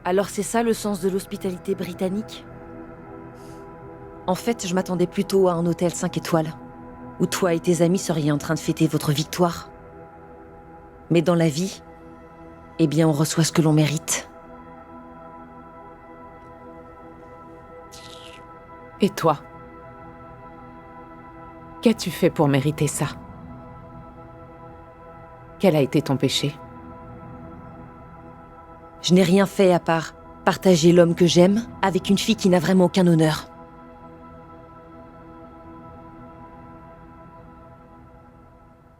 Alors c'est ça le sens de l'hospitalité britannique? En fait, je m'attendais plutôt à un hôtel 5 étoiles, où toi et tes amis seriez en train de fêter votre victoire. Mais dans la vie, eh bien on reçoit ce que l'on mérite. Et toi? Qu'as-tu fait pour mériter ça? Quel a été ton péché? Je n'ai rien fait à part partager l'homme que j'aime avec une fille qui n'a vraiment aucun honneur.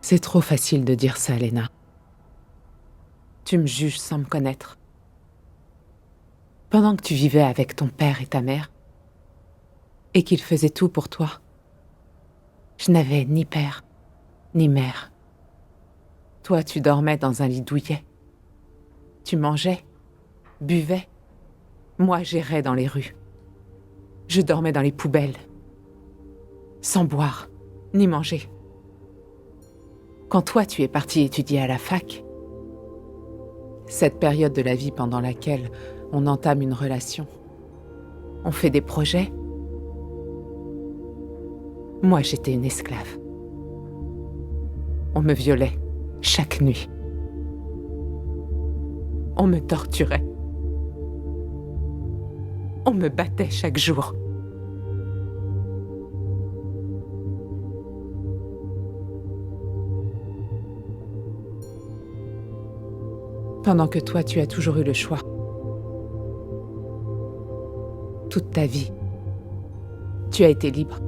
C'est trop facile de dire ça, Lena. Tu me juges sans me connaître. Pendant que tu vivais avec ton père et ta mère, et qu'ils faisaient tout pour toi, je n'avais ni père, ni mère. Toi, tu dormais dans un lit douillet. Tu mangeais, buvais. Moi, j'errais dans les rues. Je dormais dans les poubelles, sans boire, ni manger. Quand toi, tu es parti étudier à la fac, cette période de la vie pendant laquelle on entame une relation, on fait des projets, moi, j'étais une esclave. On me violait chaque nuit. On me torturait. On me battait chaque jour. Pendant que toi, tu as toujours eu le choix. Toute ta vie, tu as été libre.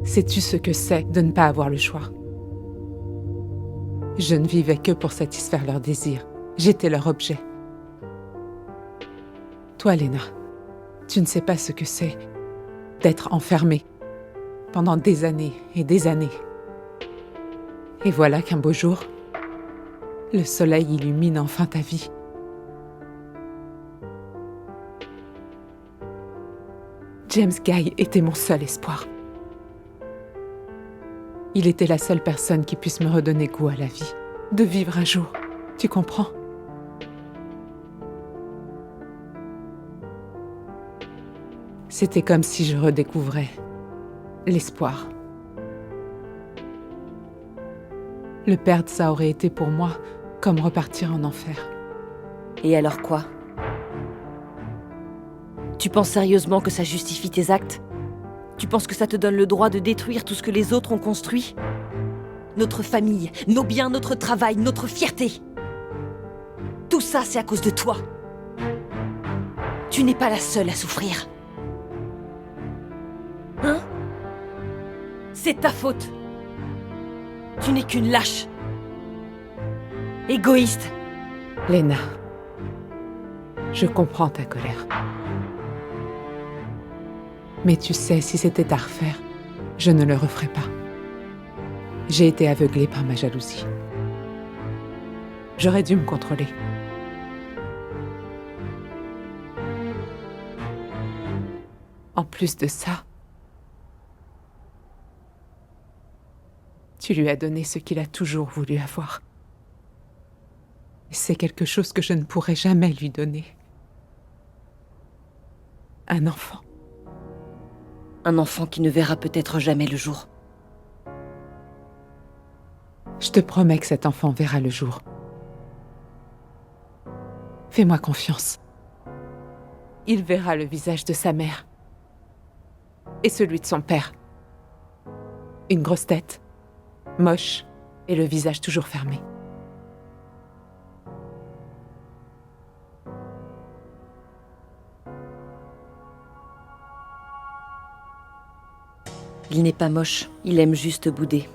Sais-tu ce que c'est de ne pas avoir le choix? Je ne vivais que pour satisfaire leurs désirs. J'étais leur objet. Toi, Lena, tu ne sais pas ce que c'est d'être enfermée pendant des années et des années. Et voilà qu'un beau jour, le soleil illumine enfin ta vie. James Guy était mon seul espoir. Il était la seule personne qui puisse me redonner goût à la vie, de vivre un jour, tu comprends? C'était comme si je redécouvrais l'espoir. Le perdre, ça aurait été pour moi comme repartir en enfer. Et alors quoi? Tu penses sérieusement que ça justifie tes actes? Tu penses que ça te donne le droit de détruire tout ce que les autres ont construit? Notre famille, nos biens, notre travail, notre fierté. Tout ça, c'est à cause de toi. Tu n'es pas la seule à souffrir. Hein? C'est ta faute. Tu n'es qu'une lâche. Égoïste. Lena, je comprends ta colère. Mais tu sais, si c'était à refaire, je ne le referais pas. J'ai été aveuglée par ma jalousie. J'aurais dû me contrôler. En plus de ça, tu lui as donné ce qu'il a toujours voulu avoir. C'est quelque chose que je ne pourrai jamais lui donner. Un enfant. Un enfant qui ne verra peut-être jamais le jour. Je te promets que cet enfant verra le jour. Fais-moi confiance. Il verra le visage de sa mère. Et celui de son père. Une grosse tête, moche, et le visage toujours fermé. Il n'est pas moche, il aime juste bouder.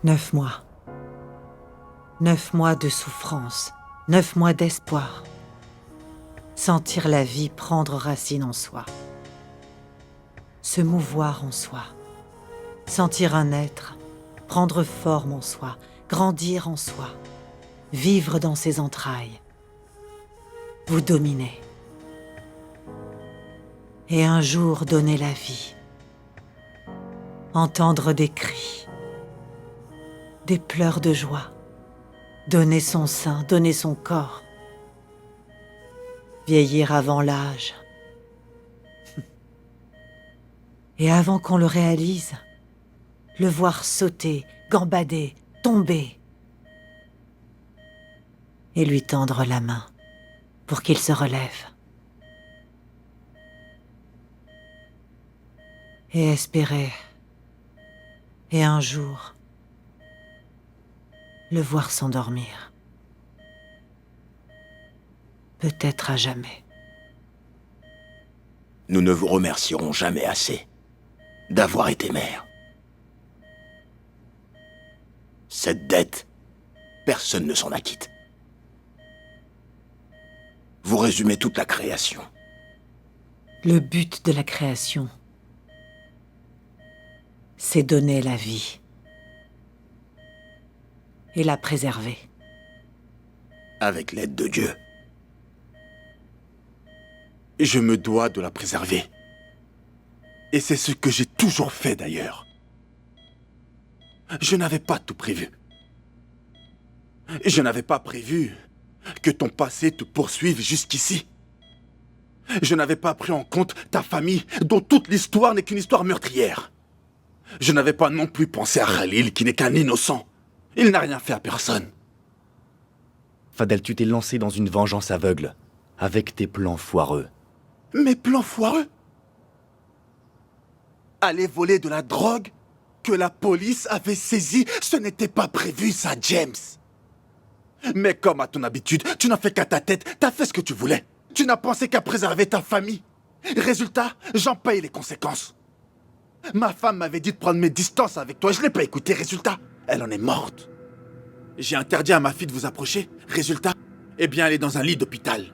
9 mois. 9 mois de souffrance, 9 mois d'espoir. Sentir la vie prendre racine en soi. Se mouvoir en soi. Sentir un être, prendre forme en soi, grandir en soi. Vivre dans ses entrailles. Vous dominer. Et un jour donner la vie. Entendre des cris. Des pleurs de joie. Donner son sein, donner son corps. Vieillir avant l'âge. Et avant qu'on le réalise, le voir sauter, gambader, tomber. Et lui tendre la main pour qu'il se relève. Et espérer. Et un jour, le voir s'endormir. Peut-être à jamais. Nous ne vous remercierons jamais assez d'avoir été mère. Cette dette, personne ne s'en acquitte. Vous résumez toute la création. Le but de la création, c'est donner la vie et la préserver. Avec l'aide de Dieu. Je me dois de la préserver. Et c'est ce que j'ai toujours fait d'ailleurs. Je n'avais pas tout prévu. Je n'avais pas prévu que ton passé te poursuive jusqu'ici. Je n'avais pas pris en compte ta famille, dont toute l'histoire n'est qu'une histoire meurtrière. Je n'avais pas non plus pensé à Khalil, qui n'est qu'un innocent. Il n'a rien fait à personne. Fadel, tu t'es lancé dans une vengeance aveugle, avec tes plans foireux. Mes plans foireux? Aller voler de la drogue que la police avait saisie, ce n'était pas prévu, ça, James. Mais comme à ton habitude, tu n'as fait qu'à ta tête, t'as fait ce que tu voulais. Tu n'as pensé qu'à préserver ta famille. Résultat, j'en paye les conséquences. Ma femme m'avait dit de prendre mes distances avec toi, je ne l'ai pas écouté. Résultat, elle en est morte. J'ai interdit à ma fille de vous approcher. Résultat, eh bien, elle est dans un lit d'hôpital.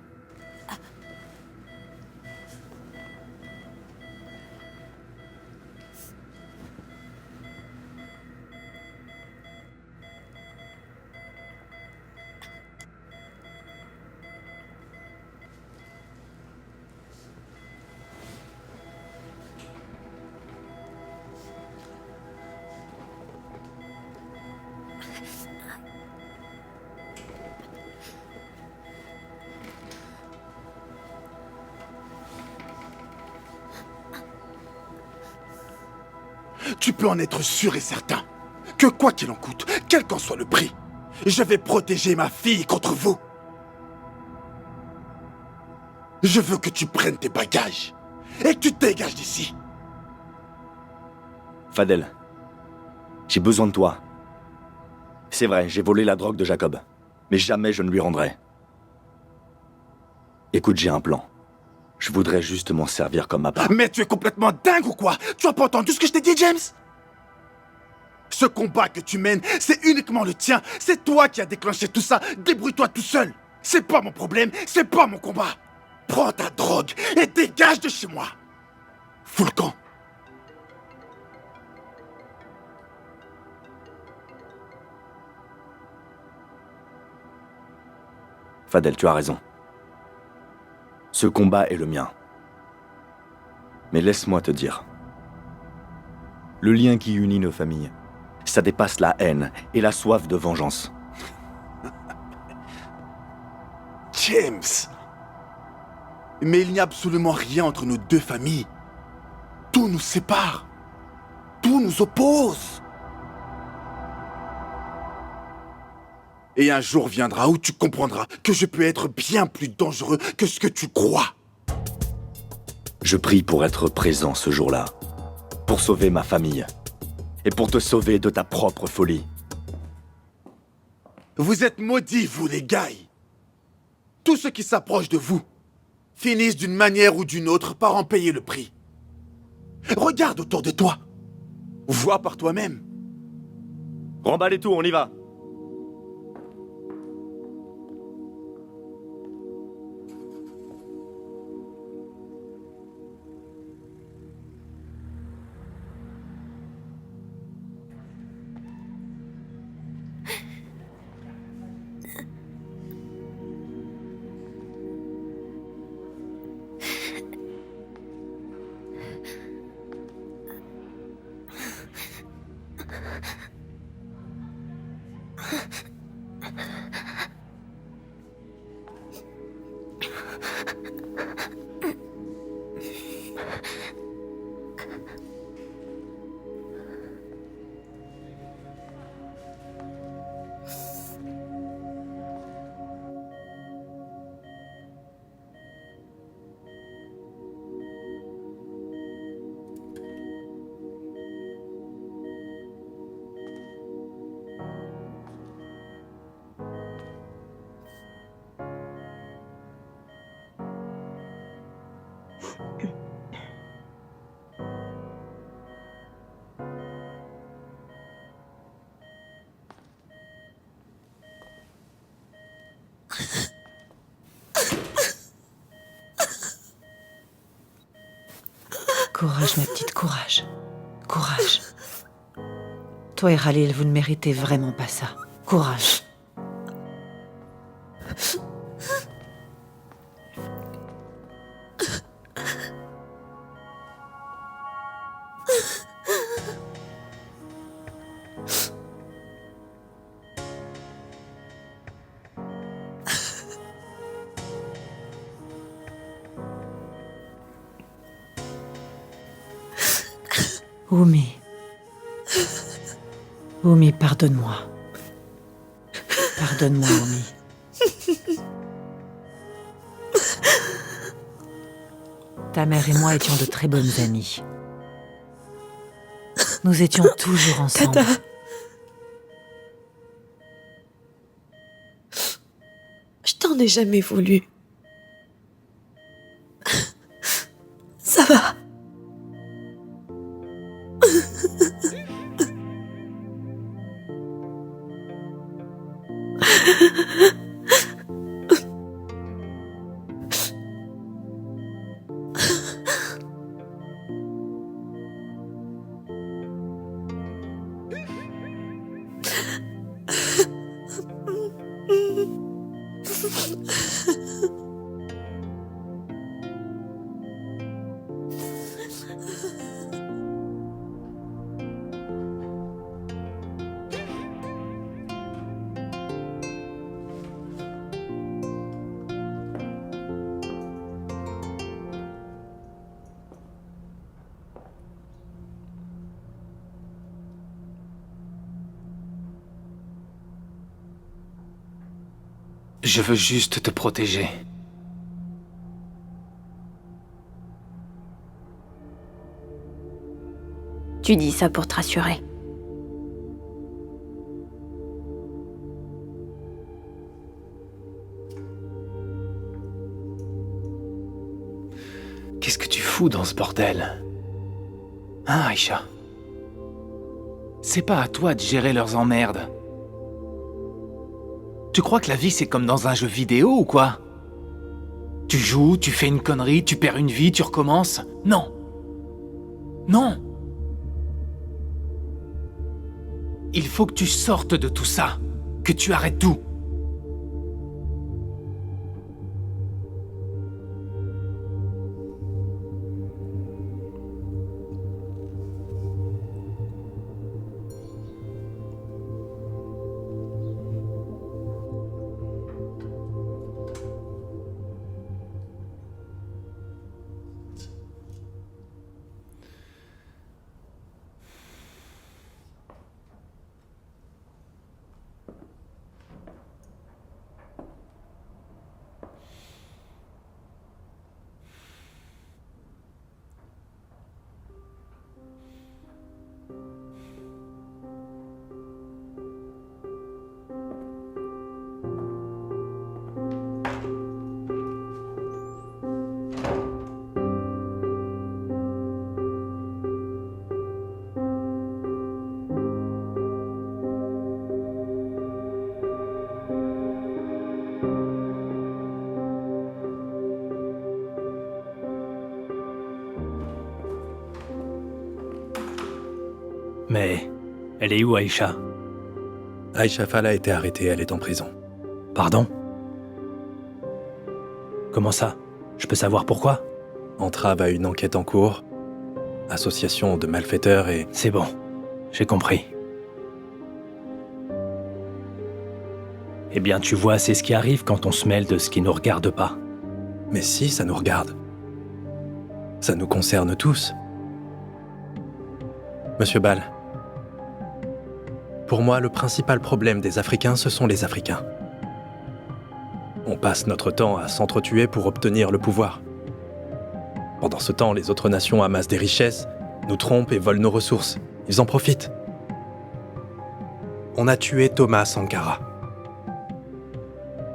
Tu peux en être sûr et certain que quoi qu'il en coûte, quel qu'en soit le prix, je vais protéger ma fille contre vous. Je veux que tu prennes tes bagages et que tu te dégages d'ici. Fadel, j'ai besoin de toi. C'est vrai, j'ai volé la drogue de Jacob, mais jamais je ne lui rendrai. Écoute, j'ai un plan. Je voudrais juste m'en servir comme ma part. Mais tu es complètement dingue ou quoi? Tu as pas entendu ce que je t'ai dit, James? Ce combat que tu mènes, c'est uniquement le tien. C'est toi qui as déclenché tout ça. Débrouille-toi tout seul. C'est pas mon problème, c'est pas mon combat. Prends ta drogue et dégage de chez moi. Fous le camp. Fadel, tu as raison. Ce combat est le mien. Mais laisse-moi te dire. Le lien qui unit nos familles, ça dépasse la haine et la soif de vengeance. James. Mais il n'y a absolument rien entre nos deux familles. Tout nous sépare. Tout nous oppose. Et un jour viendra où tu comprendras que je peux être bien plus dangereux que ce que tu crois. Je prie pour être présent ce jour-là, pour sauver ma famille, et pour te sauver de ta propre folie. Vous êtes maudits, vous les gars. Tous ceux qui s'approchent de vous finissent d'une manière ou d'une autre par en payer le prix. Regarde autour de toi. Vois par toi-même. Remballez tout, on y va. Courage, ma petite, courage. Courage. Toi et Khalil, vous ne méritez vraiment pas ça. Courage. Oumi. Oumi, pardonne-moi. Pardonne-moi, Oumi. Ta mère et moi étions de très bonnes amies. Nous étions toujours ensemble. Tata. Je t'en ai jamais voulu. Ça va. Je veux juste te protéger. Tu dis ça pour te rassurer. Qu'est-ce que tu fous dans ce bordel? Hein, Aïcha? C'est pas à toi de gérer leurs emmerdes. Tu crois que la vie c'est comme dans un jeu vidéo ou quoi? Tu joues, tu fais une connerie, tu perds une vie, tu recommences? Non. Non. Il faut que tu sortes de tout ça, que tu arrêtes tout. Mais elle est où, Aïcha? Aïcha Fall a été arrêtée, elle est en prison. Pardon? Comment ça? Je peux savoir pourquoi? Entrave à une enquête en cours, association de malfaiteurs et... C'est bon, j'ai compris. Eh bien, tu vois, c'est ce qui arrive quand on se mêle de ce qui nous regarde pas. Mais si, ça nous regarde. Ça nous concerne tous. Monsieur Ball, pour moi, le principal problème des Africains, ce sont les Africains. On passe notre temps à s'entretuer pour obtenir le pouvoir. Pendant ce temps, les autres nations amassent des richesses, nous trompent et volent nos ressources. Ils en profitent. On a tué Thomas Sankara.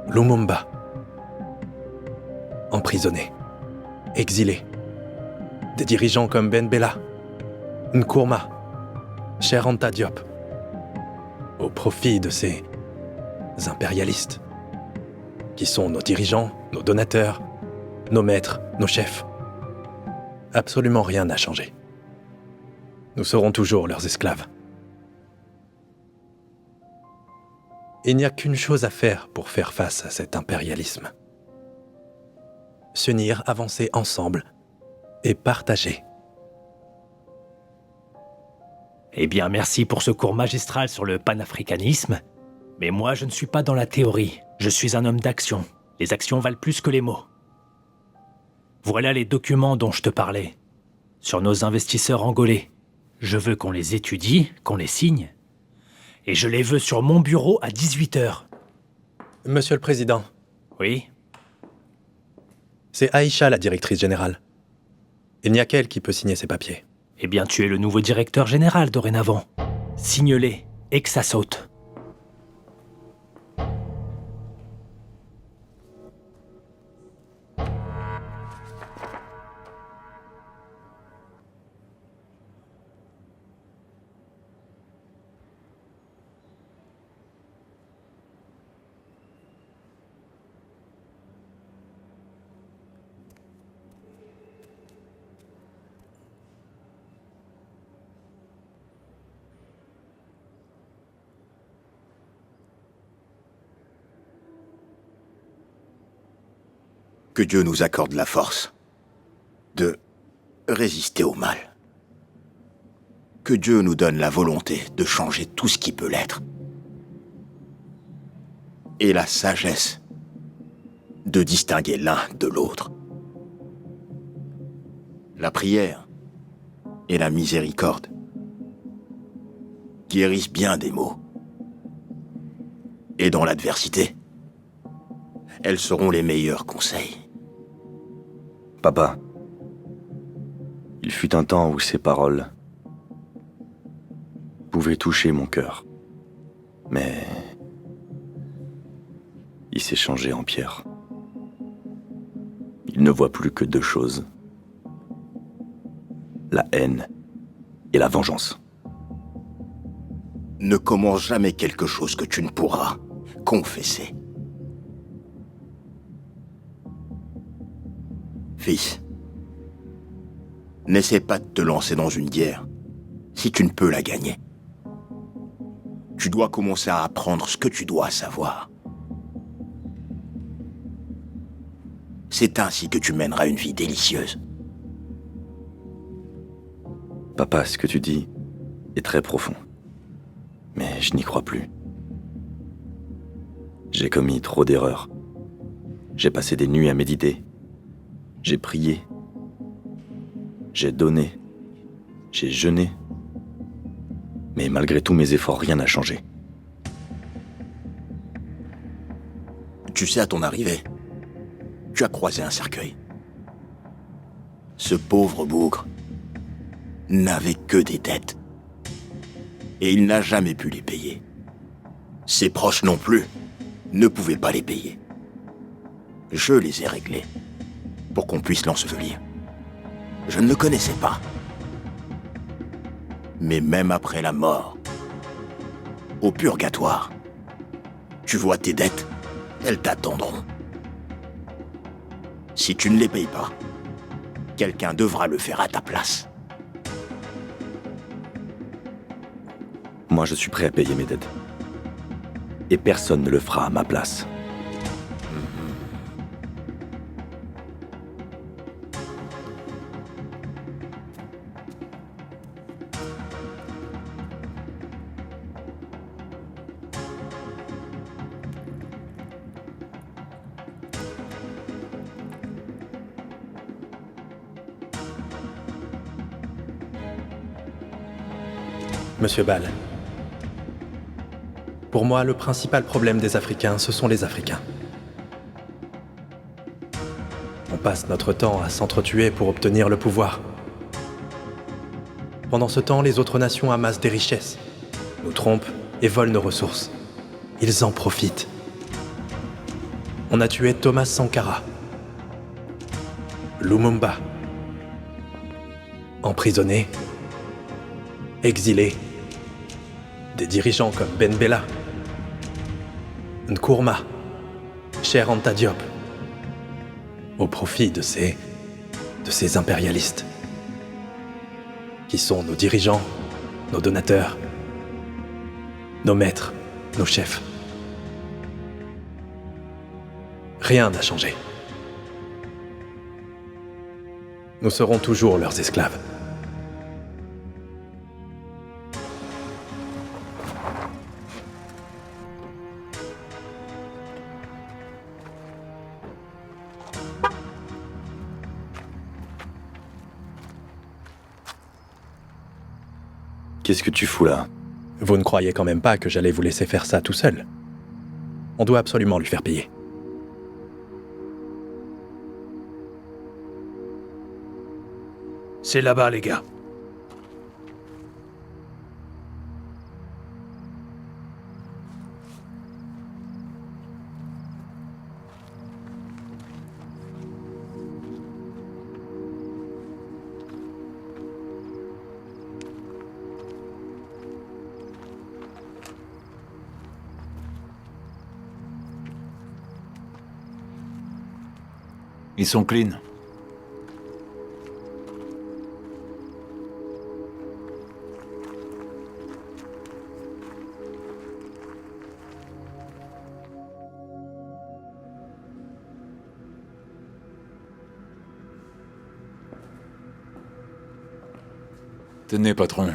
Lumumba. Emprisonné. Exilé. Des dirigeants comme Ben Bella, Nkrumah, Cheikh Anta Diop. Au profit de ces impérialistes, qui sont nos dirigeants, nos donateurs, nos maîtres, nos chefs. Absolument rien n'a changé. Nous serons toujours leurs esclaves. Il n'y a qu'une chose à faire pour faire face à cet impérialisme. S'unir, avancer ensemble et partager. Eh bien, merci pour ce cours magistral sur le panafricanisme. Mais moi, je ne suis pas dans la théorie. Je suis un homme d'action. Les actions valent plus que les mots. Voilà les documents dont je te parlais. Sur nos investisseurs angolais. Je veux qu'on les étudie, qu'on les signe. Et je les veux sur mon bureau à 18h. Monsieur le Président. Oui? C'est Aïcha, la directrice générale. Il n'y a qu'elle qui peut signer ces papiers. Eh bien, tu es le nouveau directeur général dorénavant. Signe-les, et que ça saute. Que Dieu nous accorde la force de résister au mal. Que Dieu nous donne la volonté de changer tout ce qui peut l'être. Et la sagesse de distinguer l'un de l'autre. La prière et la miséricorde guérissent bien des maux. Et dans l'adversité, elles seront les meilleurs conseils. Papa, il fut un temps où ces paroles pouvaient toucher mon cœur. Mais il s'est changé en pierre. Il ne voit plus que deux choses. La haine et la vengeance. Ne commence jamais quelque chose que tu ne pourras confesser. Fils, n'essaie pas de te lancer dans une guerre si tu ne peux la gagner. Tu dois commencer à apprendre ce que tu dois savoir. C'est ainsi que tu mèneras une vie délicieuse. Papa, ce que tu dis est très profond. Mais je n'y crois plus. J'ai commis trop d'erreurs. J'ai passé des nuits à méditer. J'ai prié. J'ai donné. J'ai jeûné. Mais malgré tous mes efforts, rien n'a changé. Tu sais, à ton arrivée, tu as croisé un cercueil. Ce pauvre bougre n'avait que des dettes. Et il n'a jamais pu les payer. Ses proches non plus ne pouvaient pas les payer. Je les ai réglés pour qu'on puisse l'ensevelir. Je ne le connaissais pas. Mais même après la mort, au purgatoire, tu vois tes dettes, elles t'attendront. Si tu ne les payes pas, quelqu'un devra le faire à ta place. Moi, je suis prêt à payer mes dettes. Et personne ne le fera à ma place. Monsieur Ball. Pour moi, le principal problème des Africains, ce sont les Africains. On passe notre temps à s'entretuer pour obtenir le pouvoir. Pendant ce temps, les autres nations amassent des richesses, nous trompent et volent nos ressources. Ils en profitent. On a tué Thomas Sankara, Lumumba, emprisonné, exilé, des dirigeants comme Ben Bella, Nkrumah, Cheikh Anta Diop, au profit de ces impérialistes, qui sont nos dirigeants, nos donateurs, nos maîtres, nos chefs. Rien n'a changé. Nous serons toujours leurs esclaves. Qu'est-ce que tu fous là? Vous ne croyez quand même pas que j'allais vous laisser faire ça tout seul? On doit absolument lui faire payer. C'est là-bas, les gars. Ils sont clean. Tenez, patron.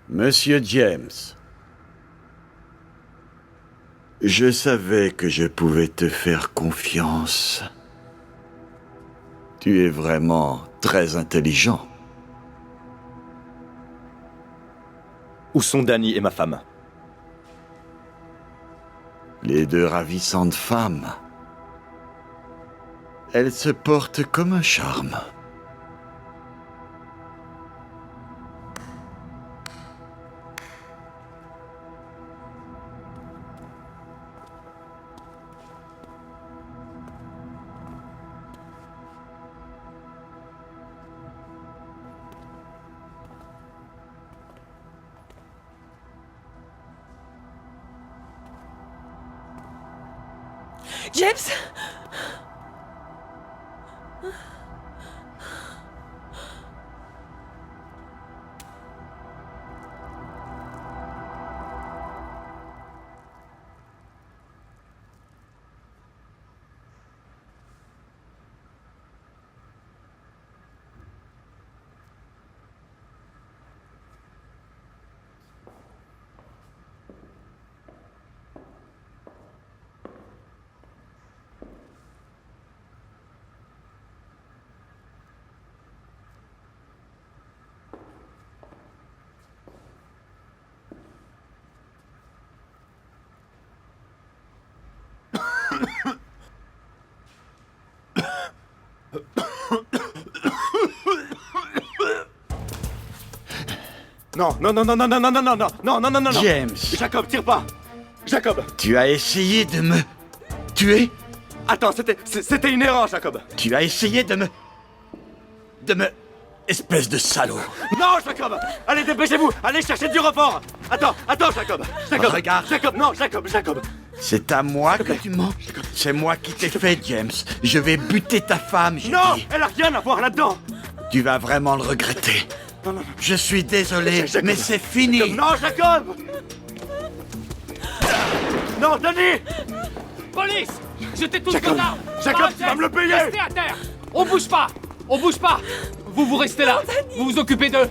Monsieur James, je savais que je pouvais te faire confiance. Tu es vraiment très intelligent. Où sont Danny et ma femme? Les deux ravissantes femmes. Elles se portent comme un charme. James! Non, non, non, non, non, non, non, non, non, non, non, non, non, non. James. Jacob, tire pas. Jacob. Tu as essayé de me tuer? Attends, c'était une erreur, Jacob. Tu as essayé de me... Espèce de salaud. Non, Jacob! Allez, dépêchez-vous! Allez chercher du renfort! Attends, Jacob! Jacob! Regarde. Jacob, non, Jacob! C'est à moi que tu mens. C'est moi qui t'ai fait, James. Je vais buter ta femme, j'ai Non! dit. Elle a rien à voir là-dedans! Tu vas vraiment le regretter. Non. Je suis désolé, Jacob. mais c'est fini. Non, Jacob! Non, Denis! Police! Jetez tous Jacob. vos armes! Jacob, tu vas me le payer! Restez à terre! On bouge pas! Vous restez là! Vous vous occupez d'eux!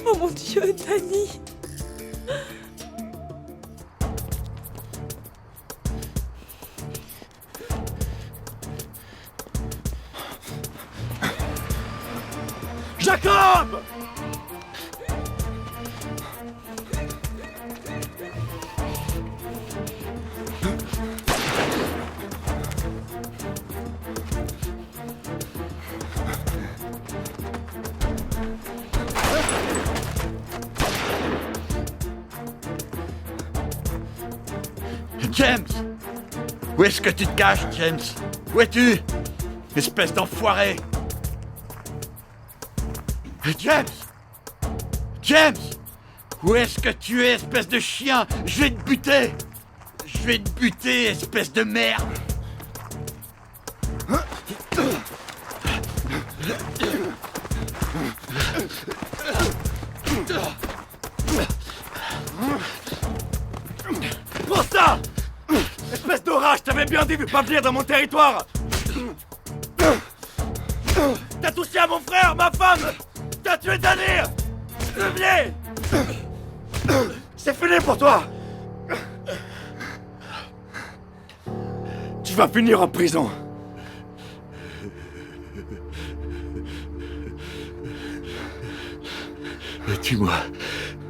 Oh mon Dieu, Danny. Jacob! James! Où est-ce que tu te caches, James? Où es-tu? Espèce d'enfoiré! James! James! Où est-ce que tu es, espèce de chien? Je vais te buter! Je vais te buter, espèce de merde! Pour ça! Espèce d'orage, t'avais bien dit de pas venir dans mon territoire! T'as touché à mon frère, ma femme! T'as tué Danny! Deviens! C'est fini pour toi! Tu vas finir en prison! Tue-moi.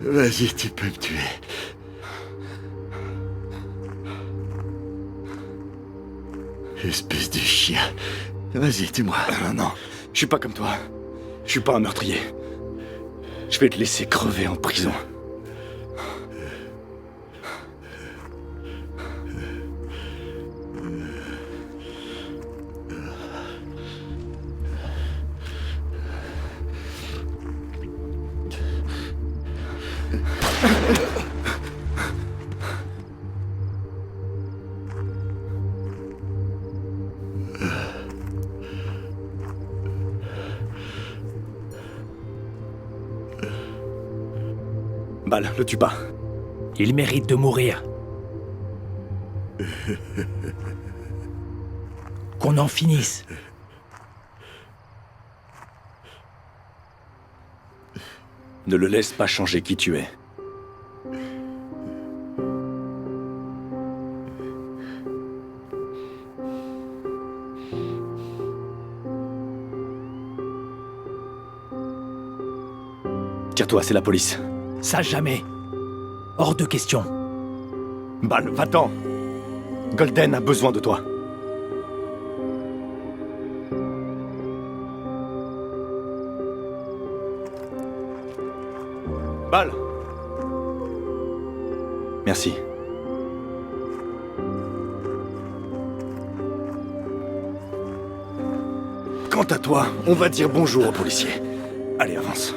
Vas-y, tu peux me tuer. Espèce de chien. Vas-y, tue-moi. Non, je suis pas comme toi. Je suis pas un meurtrier. Je vais te laisser crever en prison. Bal, le tue pas. Il mérite de mourir. Qu'on en finisse. Ne le laisse pas changer qui tu es. Tire-toi, c'est la police. Ça jamais. Hors de question. Bal, va-t'en. Golden a besoin de toi. Bal. Merci. Quant à toi, on va dire bonjour aux policiers. Allez, avance.